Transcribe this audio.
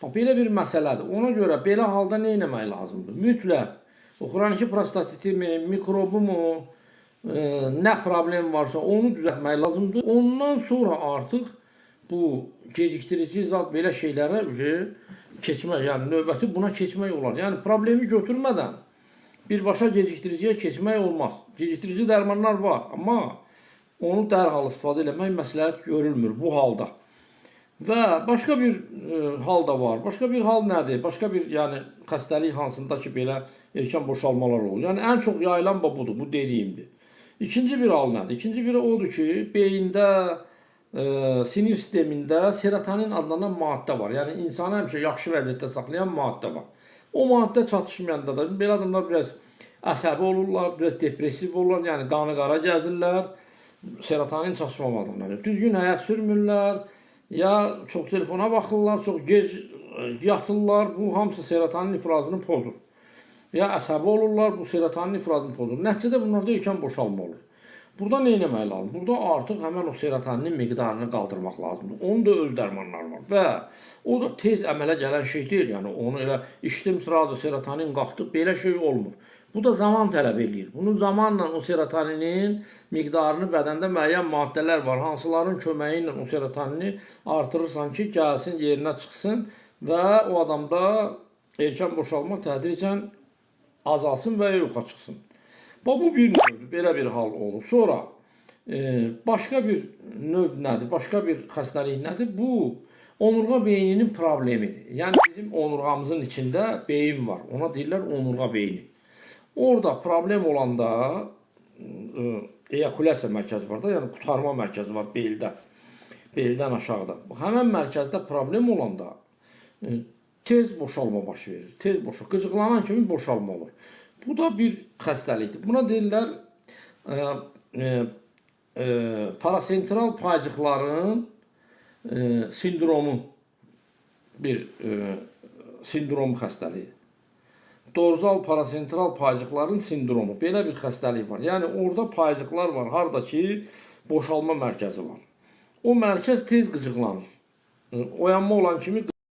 Bax, belə bir məsələdir. Ona görə belə halda nə etmək lazımdır? Mütləq o xroniki prostatitimi, mikrobumu, nə problem varsa onu düzəltmək lazımdır. Ondan sonra artıq bu gecikdirici zat belə şeylərə keçmək, yəni növbəti buna keçmək olar. Yəni problemi götürmədən birbaşa gecikdiriciyə keçmək olmaz. Gecikdirici dərmanlar var, amma onu dərhal istifadə etmək məsləhət görülmür bu halda. Və başqa bir hal da var. Başqa bir hal nədir? Başqa bir yəni xəstəlik hansında ki, belə erkən boşalmalar olur. Yəni ən çox yayılan budur, bu dediyimdir. İkinci bir hal nədir? İkinci biri odur ki, beyində, sinir sistemində serotonin adlanan maddə var. Yəni insanı həmişə yaxşı vəziyyətdə saxlayan maddə var. O maddə çatışmayanda da belə adamlar biraz əsəbi olurlar, biraz depressiv olurlar, yəni qanı qara gəzirlər, serotonin çatışmamadığından. Düzgün həyat sürmürlər, ya çox telefona baxırlar, çox gec yatırlar, bu hamısı serotonin ifrazını pozur. Ya əsəbi olurlar, bu serotonin ifrazını pozur. Nəticədə bunlarda erkən boşalma olur. Burada nə etmək lazımdır? Burada artıq həmən o serotoninin miqdarını qaldırmaq lazımdır. Onun da öz dərmanları var və o da tez əmələ gələn şey deyil. Yəni onu elə içdim sırada serotonin qalxdı, belə şey olmur. Bu da zaman tələb edir. Bunun zamanla o serotoninin miqdarını bədəndə müəyyən maddələr var, hansıların köməyi ilə o serotonini artırırsan ki, gəlsin, yerinə çıxsın və o adamda erkən boşalma tədricən azalsın və yoxa çıxsın. Bu bir növdür, belə bir hal olur. Sonra başqa bir növ nədir? Başqa bir xəstəlik nədir? Bu onurğa beyninin problemidir. Yəni bizim onurğamızın içində beyin var. Ona deyirlər onurğa beyni. Orada problem olanda eyakulyasiya mərkəzi var da, yəni qurtarma mərkəzi var beldə. Beldən aşağıda. Həmən mərkəzdə problem olanda tez boşalma baş verir. Tez boşalma. Qıcıqlanan kimi boşalma olur. Bu da bir xəstəlikdir. Buna deyirlər parasentral paycıqların sindromu, bir sindrom xəstəliyi. Dorzal parasentral paycıqların sindromu. Belə bir xəstəlik var. Yəni orada paycıqlar var, harda ki boşalma mərkəzi var. O mərkəz tez qıcıqlanır. Oyanma olan kimi